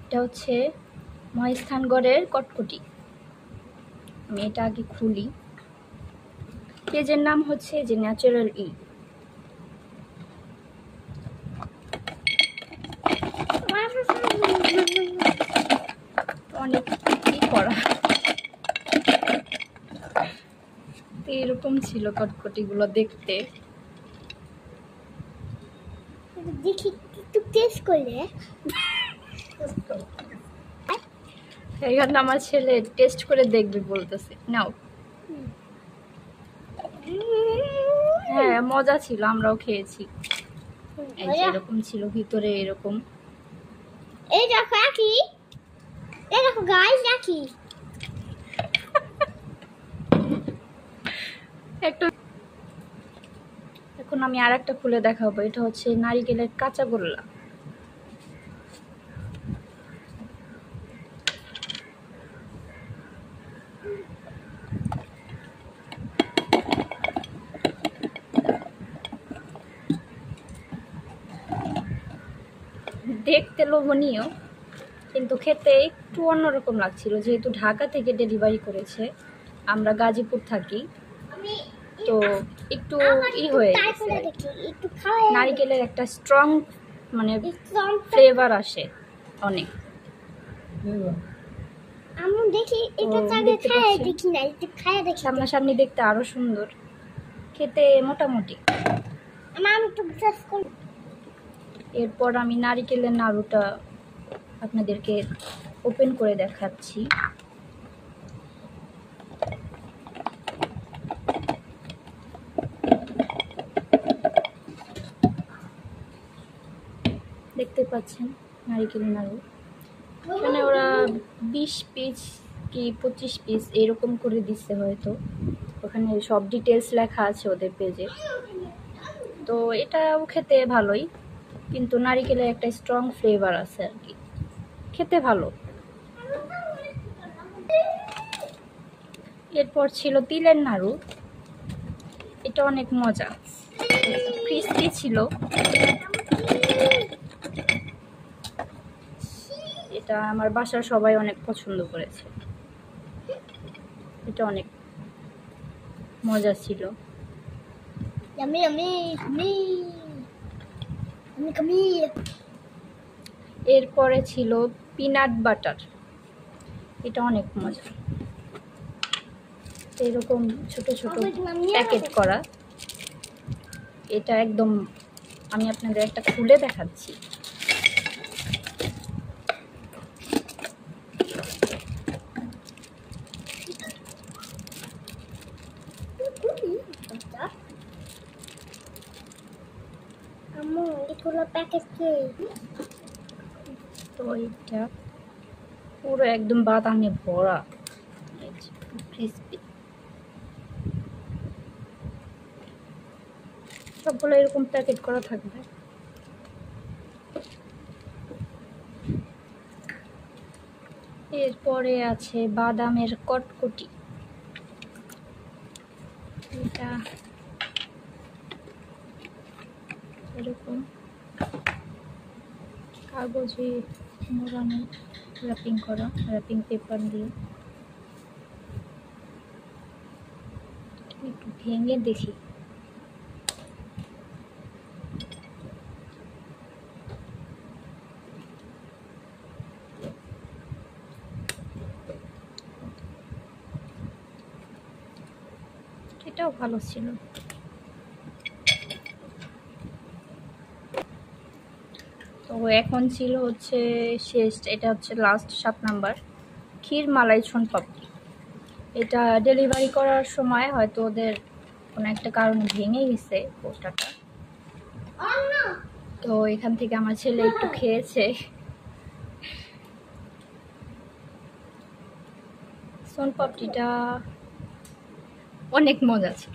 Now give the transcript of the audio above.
এটা হচ্ছে মহেস্থানগড়ের কটকটি। আমি এটা আগে খুলি। পেজের নাম হচ্ছে যে ন্যাচারাল ই। অনেক কি করা, এরকম ছিল কটকটিগুলো দেখতে। দেখি একটু টেস্ট করলে। এইখানে আমার ছেলে টেস্ট করে দেখবে বলতেছে, নাও। হ্যাঁ মজা ছিল, আমরাও খেয়েছি। এই যে এরকম ছিল ভিতরে, এরকম। এই দেখো কি, এই দেখো গাইস দেখি একটা। এখন আমি আর একটা খুলে দেখাবো। এটা হচ্ছে নারিকেলের কাঁচা গোল্লা। দেখতে লোভনীয়, কিন্তু খেতে একটু অন্যরকম লাগছিল। যেহেতু ঢাকা থেকে ডেলিভারি করেছে, আমরা গাজীপুর থাকি, তো একটু হয়ে গেছে। নারিকেলের একটা স্ট্রং মানে ফ্লেভার আসে অনেক। আমি দেখি এটা আগে খায় দেখি না, একটু খায় দেখি। সামনাসামনি দেখতে আরো সুন্দর, খেতে মোটামুটি। আমি একটু টেস্ট করি। এরপর আমি নারিকেলের নাড়ুটা আপনাদেরকে ওপেন করে দেখাচ্ছি। দেখতে পাচ্ছেন নারিকেলের নাড়ু। এখানে ওরা 20 পিস কি 25 পিস এরকম করে দিচ্ছে হয়তো, ওখানে সব ডিটেলস লেখা আছে ওদের পেজে। তো এটাও খেতে ভালোই, কিন্তু নারিকেলের একটা স্ট্রং ফ্লেভার আছে আর কি, খেতে ভালো। এরপর ছিল তিলের নাড়ু। এটা অনেক মজা, ক্রিস্পি ছিল। এটা আমার বাসার সবাই অনেক পছন্দ করেছে। এটা অনেক মজা ছিল। Yummy, yummy, yummy. Yummy, yummy. এরপরে ছিল পিনাট বাটার। এটা অনেক মজা, এরকম ছোট ছোট প্যাকেট করা। এটা একদম, আমি আপনাদের একটা খুলে দেখাচ্ছি। তো এটা পুরো একদম বাদামে ভরা, ক্রিস্পি। সবগুলো এরকম প্যাকেট করা থাকবে। এরপরে আছে বাদামের কটকটি। এটা এরকম কাগজে মোড়ানো, র্যাপিং করা, র্যাপিং পেপার দিয়ে। একটু ভেঙে দেখি। এটাও ভালো ছিল। তো এখন ছিল হচ্ছে শেষ, এটা হচ্ছে লাস্ট 7 নাম্বার, ক্ষীর মালাই সোনপাপড়ি। এটা ডেলিভারি করার সময় হয়তো ওদের কোনো একটা কারণে ভেঙে গেছে পোস্টারটা। তো এখান থেকে আমার ছেলে একটু খেয়েছে। সোনপাপড়িটা অনেক মজা ছিল।